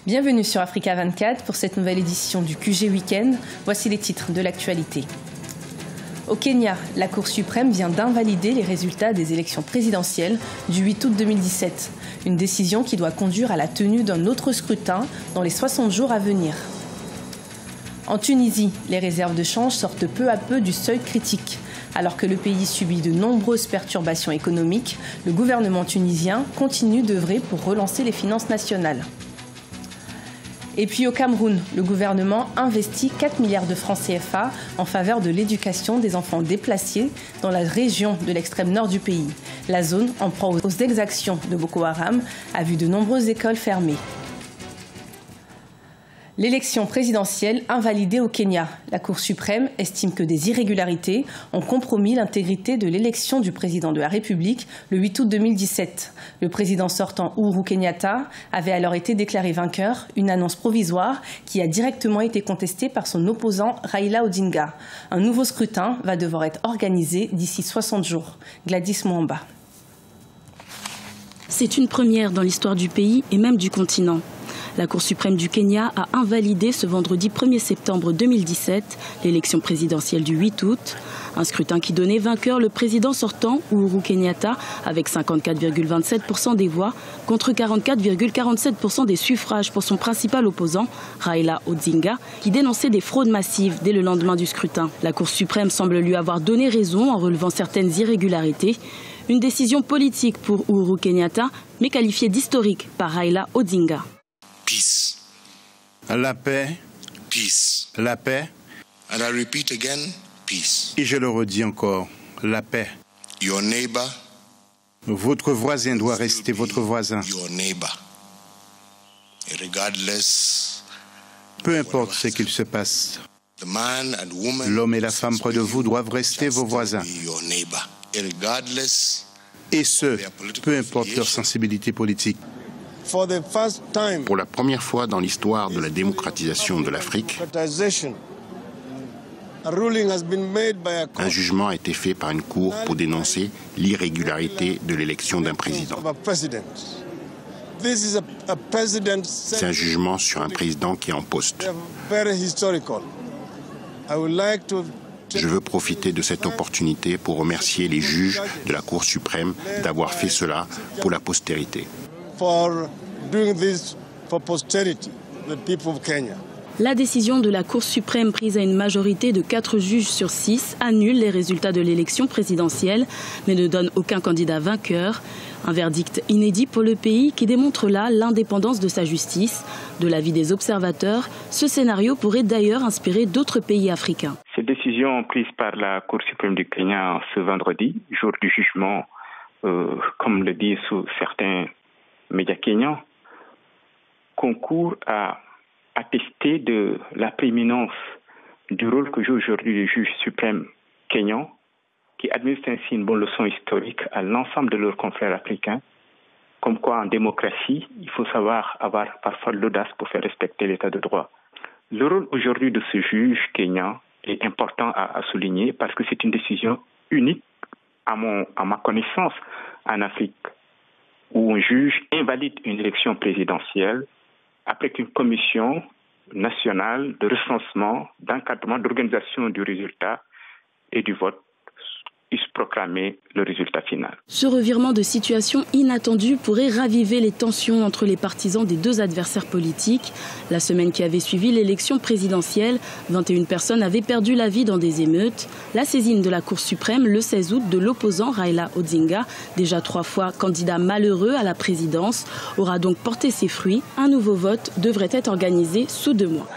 Bienvenue sur Africa 24 pour cette nouvelle édition du QG Week-end. Voici les titres de l'actualité. Au Kenya, la Cour suprême vient d'invalider les résultats des élections présidentielles du 8 août 2017. Une décision qui doit conduire à la tenue d'un autre scrutin dans les 60 jours à venir. En Tunisie, les réserves de change sortent peu à peu du seuil critique. Alors que le pays subit de nombreuses perturbations économiques, le gouvernement tunisien continue d'œuvrer pour relancer les finances nationales. Et puis au Cameroun, le gouvernement investit 4 milliards de francs CFA en faveur de l'éducation des enfants déplacés dans la région de l'extrême nord du pays. La zone, en proie aux exactions de Boko Haram, a vu de nombreuses écoles fermées. L'élection présidentielle invalidée au Kenya. La Cour suprême estime que des irrégularités ont compromis l'intégrité de l'élection du président de la République le 8 août 2017. Le président sortant Uhuru Kenyatta avait alors été déclaré vainqueur, une annonce provisoire qui a directement été contestée par son opposant Raila Odinga. Un nouveau scrutin va devoir être organisé d'ici 60 jours. Gladys Mwamba. C'est une première dans l'histoire du pays et même du continent. La Cour suprême du Kenya a invalidé ce vendredi 1er septembre 2017 l'élection présidentielle du 8 août. Un scrutin qui donnait vainqueur le président sortant, Uhuru Kenyatta, avec 54,27% des voix, contre 44,47% des suffrages pour son principal opposant, Raila Odinga, qui dénonçait des fraudes massives dès le lendemain du scrutin. La Cour suprême semble lui avoir donné raison en relevant certaines irrégularités. Une décision politique pour Uhuru Kenyatta, mais qualifiée d'historique par Raila Odinga. Peace. La paix. Peace. La paix. And I repeat again, peace. Et je le redis encore, la paix. Your neighbor. Votre voisin doit rester votre voisin. Your neighbor. Regardless. Peu importe ce qu'il se passe. The man and woman. L'homme et la femme près de vous doivent rester vos voisins. Your neighbor. Regardless. Et ce, peu importe leur sensibilité politique. Pour la première fois dans l'histoire de la démocratisation de l'Afrique, un jugement a été fait par une cour pour dénoncer l'irrégularité de l'élection d'un président. C'est un jugement sur un président qui est en poste. Je veux profiter de cette opportunité pour remercier les juges de la Cour suprême d'avoir fait cela pour la postérité. La décision de la Cour suprême prise à une majorité de 4 juges sur 6 annule les résultats de l'élection présidentielle, mais ne donne aucun candidat vainqueur. Un verdict inédit pour le pays qui démontre là l'indépendance de sa justice. De l'avis des observateurs, ce scénario pourrait d'ailleurs inspirer d'autres pays africains. Cette décision prise par la Cour suprême du Kenya ce vendredi, jour du jugement, comme le disent certains médias kenyans, concourt à attester de la prééminence du rôle que joue aujourd'hui le juge suprême kenyan, qui administre ainsi une bonne leçon historique à l'ensemble de leurs confrères africains, comme quoi en démocratie, il faut savoir avoir parfois l'audace pour faire respecter l'état de droit. Le rôle aujourd'hui de ce juge kenyan est important à souligner parce que c'est une décision unique à ma connaissance en Afrique, où un juge invalide une élection présidentielle après qu'une commission nationale de recensement, d'encadrement, d'organisation du résultat et du vote puisse proclamer le résultat final. Ce revirement de situation inattendu pourrait raviver les tensions entre les partisans des deux adversaires politiques. La semaine qui avait suivi l'élection présidentielle, 21 personnes avaient perdu la vie dans des émeutes. La saisine de la Cour suprême le 16 août de l'opposant Raila Odinga, déjà 3 fois candidat malheureux à la présidence, aura donc porté ses fruits. Un nouveau vote devrait être organisé sous 2 mois.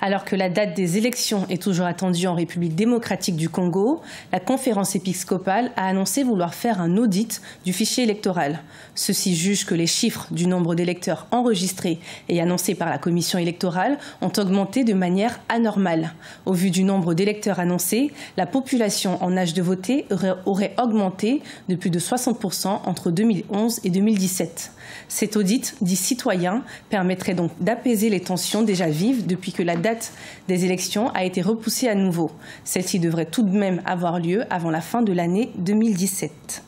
Alors que la date des élections est toujours attendue en République démocratique du Congo, la conférence épiscopale a annoncé vouloir faire un audit du fichier électoral. Ceux-ci jugent que les chiffres du nombre d'électeurs enregistrés et annoncés par la commission électorale ont augmenté de manière anormale. Au vu du nombre d'électeurs annoncés, la population en âge de voter aurait augmenté de plus de 60% entre 2011 et 2017. Cet audit, dit citoyen, permettrait donc d'apaiser les tensions déjà vives depuis que la date des élections a été repoussée à nouveau. Celle-ci devrait tout de même avoir lieu avant la fin de l'année 2017.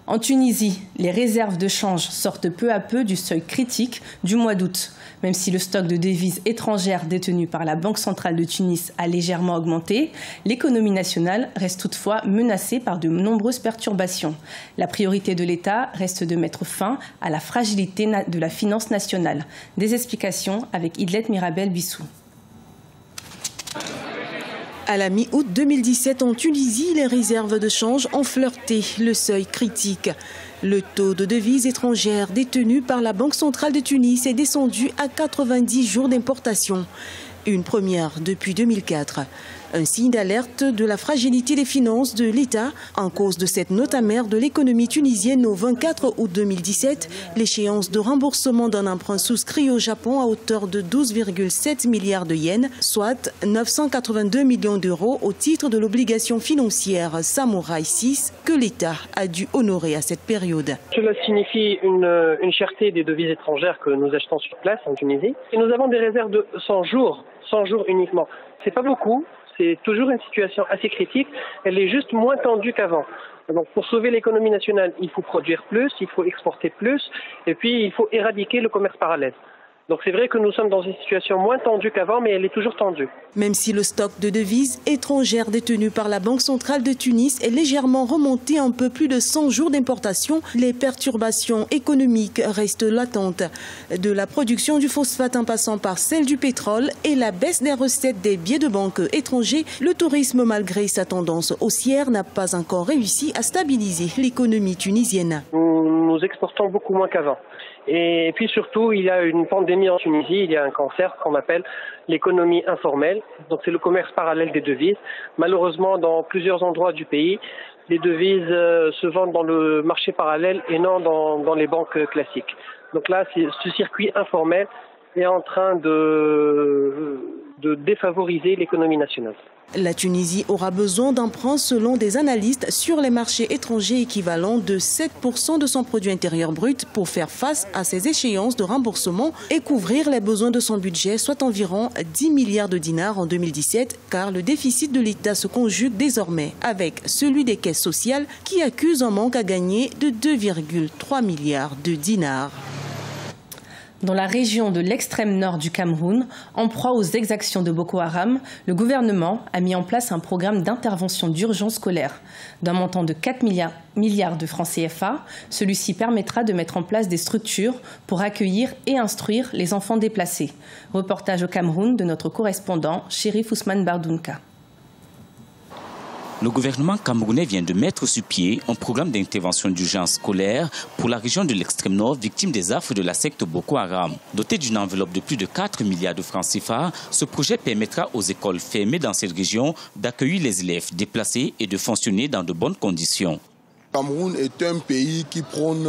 En Tunisie, les réserves de change sortent peu à peu du seuil critique du mois d'août. Même si le stock de devises étrangères détenu par la Banque centrale de Tunis a légèrement augmenté, l'économie nationale reste toutefois menacée par de nombreuses perturbations. La priorité de l'État reste de mettre fin à la fragilité de la finance nationale. Des explications avec Idlet Mirabel-Bissou. À la mi-août 2017, en Tunisie, les réserves de change ont flirté le seuil critique. Le taux de devises étrangères détenu par la Banque centrale de Tunis est descendu à 90 jours d'importation. Une première depuis 2004. Un signe d'alerte de la fragilité des finances de l'État en cause de cette note amère de l'économie tunisienne au 24 août 2017, l'échéance de remboursement d'un emprunt souscrit au Japon à hauteur de 12,7 milliards de yens, soit 982 millions d'euros au titre de l'obligation financière Samouraï 6 que l'État a dû honorer à cette période. Cela signifie une cherté des devises étrangères que nous achetons sur place en Tunisie. Et nous avons des réserves de 100 jours uniquement. C'est pas beaucoup. C'est toujours une situation assez critique. Elle est juste moins tendue qu'avant. Donc, pour sauver l'économie nationale, il faut produire plus, il faut exporter plus, et puis il faut éradiquer le commerce parallèle. Donc c'est vrai que nous sommes dans une situation moins tendue qu'avant, mais elle est toujours tendue. Même si le stock de devises étrangères détenu par la Banque centrale de Tunis est légèrement remonté un peu plus de 100 jours d'importation, les perturbations économiques restent latentes. De la production du phosphate en passant par celle du pétrole et la baisse des recettes des billets de banque étrangers, le tourisme, malgré sa tendance haussière, n'a pas encore réussi à stabiliser l'économie tunisienne. Nous exportons beaucoup moins qu'avant. Et puis surtout, il y a une pandémie en Tunisie, il y a un cancer qu'on appelle l'économie informelle. Donc c'est le commerce parallèle des devises. Malheureusement, dans plusieurs endroits du pays, les devises se vendent dans le marché parallèle et non dans les banques classiques. Donc là, ce circuit informel est en train de défavoriser l'économie nationale. La Tunisie aura besoin d'emprunts selon des analystes sur les marchés étrangers équivalents de 7% de son produit intérieur brut pour faire face à ces échéances de remboursement et couvrir les besoins de son budget, soit environ 10 milliards de dinars en 2017, car le déficit de l'État se conjugue désormais avec celui des caisses sociales qui accusent un manque à gagner de 2,3 milliards de dinars. Dans la région de l'extrême nord du Cameroun, en proie aux exactions de Boko Haram, le gouvernement a mis en place un programme d'intervention d'urgence scolaire. D'un montant de 4 milliards de francs CFA, celui-ci permettra de mettre en place des structures pour accueillir et instruire les enfants déplacés. Reportage au Cameroun de notre correspondant, Chérif Ousmane Bardounka. Le gouvernement camerounais vient de mettre sur pied un programme d'intervention d'urgence scolaire pour la région de l'extrême nord victime des affres de la secte Boko Haram. Doté d'une enveloppe de plus de 4 milliards de francs CFA, ce projet permettra aux écoles fermées dans cette région d'accueillir les élèves déplacés et de fonctionner dans de bonnes conditions. Le Cameroun est un pays qui prône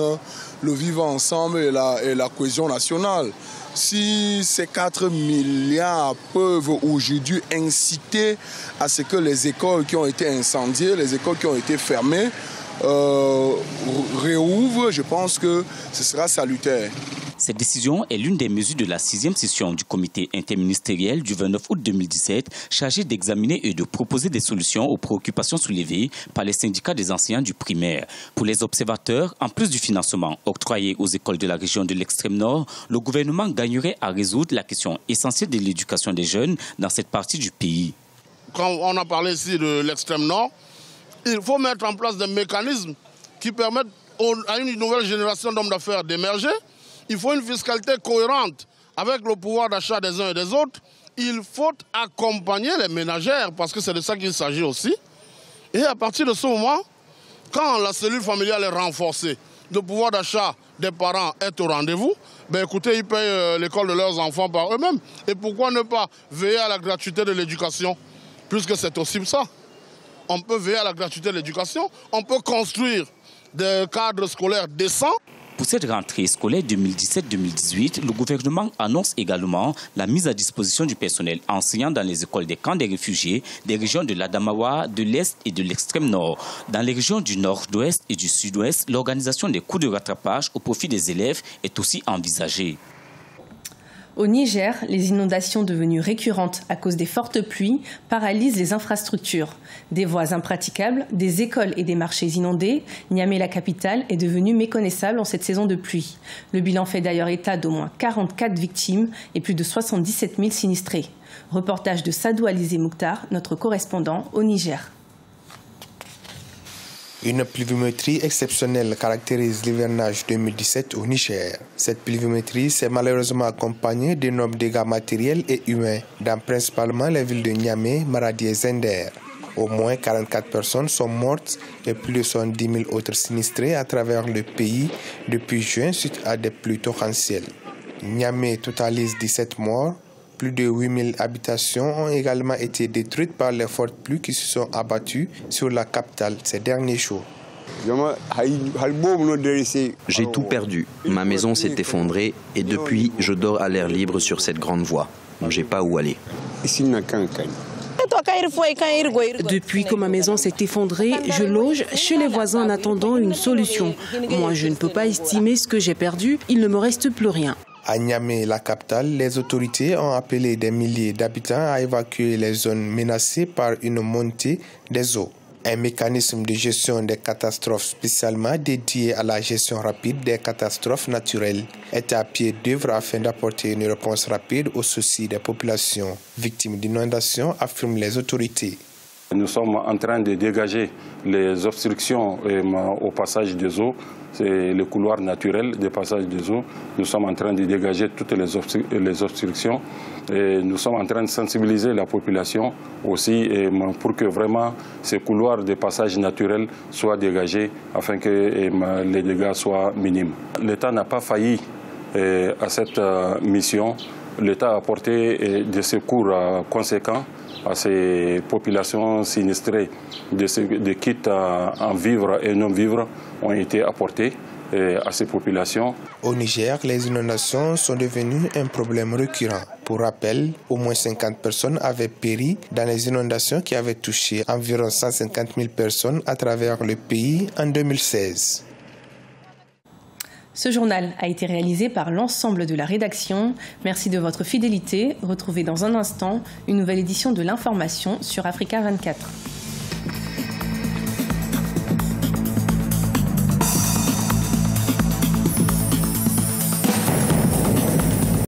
le vivre ensemble et la cohésion nationale. Si ces 4 milliards peuvent aujourd'hui inciter à ce que les écoles qui ont été incendiées, les écoles qui ont été fermées, réouvrent, je pense que ce sera salutaire. Cette décision est l'une des mesures de la 6e session du comité interministériel du 29 août 2017 chargé d'examiner et de proposer des solutions aux préoccupations soulevées par les syndicats des enseignants du primaire. Pour les observateurs, en plus du financement octroyé aux écoles de la région de l'extrême nord, le gouvernement gagnerait à résoudre la question essentielle de l'éducation des jeunes dans cette partie du pays. Quand on a parlé ici de l'extrême nord, il faut mettre en place des mécanismes qui permettent à une nouvelle génération d'hommes d'affaires d'émerger. Il faut une fiscalité cohérente avec le pouvoir d'achat des uns et des autres. Il faut accompagner les ménagères parce que c'est de ça qu'il s'agit aussi. Et à partir de ce moment, quand la cellule familiale est renforcée, le pouvoir d'achat des parents est au rendez-vous, ben écoutez, ils payent l'école de leurs enfants par eux-mêmes. Et pourquoi ne pas veiller à la gratuité de l'éducation? Puisque c'est aussi ça. On peut veiller à la gratuité de l'éducation, on peut construire des cadres scolaires décents. Pour cette rentrée scolaire 2017-2018, le gouvernement annonce également la mise à disposition du personnel enseignant dans les écoles des camps des réfugiés, des régions de l'Adamawa, de l'Est et de l'extrême nord. Dans les régions du nord-ouest et du sud-ouest, l'organisation des cours de rattrapage au profit des élèves est aussi envisagée. Au Niger, les inondations devenues récurrentes à cause des fortes pluies paralysent les infrastructures. Des voies impraticables, des écoles et des marchés inondés, Niamey, la capitale, est devenue méconnaissable en cette saison de pluie. Le bilan fait d'ailleurs état d'au moins 44 victimes et plus de 77 000 sinistrés. Reportage de Sadou Alizé Mouktar, notre correspondant au Niger. Une pluviométrie exceptionnelle caractérise l'hivernage 2017 au Niger. Cette pluviométrie s'est malheureusement accompagnée d'énormes dégâts matériels et humains dans principalement les villes de Niamey, Maradi et Zender. Au moins 44 personnes sont mortes et plus de 70 000 autres sinistrés à travers le pays depuis juin suite à des pluies torrentielles. Niamey totalise 17 morts. Plus de 8000 habitations ont également été détruites par les fortes pluies qui se sont abattues sur la capitale ces derniers jours. J'ai tout perdu. Ma maison s'est effondrée et depuis, je dors à l'air libre sur cette grande voie. J'ai pas où aller. Depuis que ma maison s'est effondrée, je loge chez les voisins en attendant une solution. Moi, je ne peux pas estimer ce que j'ai perdu. Il ne me reste plus rien. À Niamey, la capitale, les autorités ont appelé des milliers d'habitants à évacuer les zones menacées par une montée des eaux. Un mécanisme de gestion des catastrophes spécialement dédié à la gestion rapide des catastrophes naturelles est à pied d'œuvre afin d'apporter une réponse rapide aux soucis des populations victimes d'inondations, affirment les autorités. Nous sommes en train de dégager les obstructions au passage des eaux. C'est le couloir naturel des passages des eaux. Nous sommes en train de dégager toutes les obstructions. Et nous sommes en train de sensibiliser la population aussi pour que vraiment ces couloirs de passage naturel soient dégagés afin que les dégâts soient minimes. L'État n'a pas failli à cette mission. L'État a apporté des secours conséquents à ces populations sinistrées. Des kits en vivres et non vivres ont été apportés à ces populations. Au Niger, les inondations sont devenues un problème récurrent. Pour rappel, au moins 50 personnes avaient péri dans les inondations qui avaient touché environ 150 000 personnes à travers le pays en 2016. Ce journal a été réalisé par l'ensemble de la rédaction. Merci de votre fidélité. Retrouvez dans un instant une nouvelle édition de l'information sur Africa 24.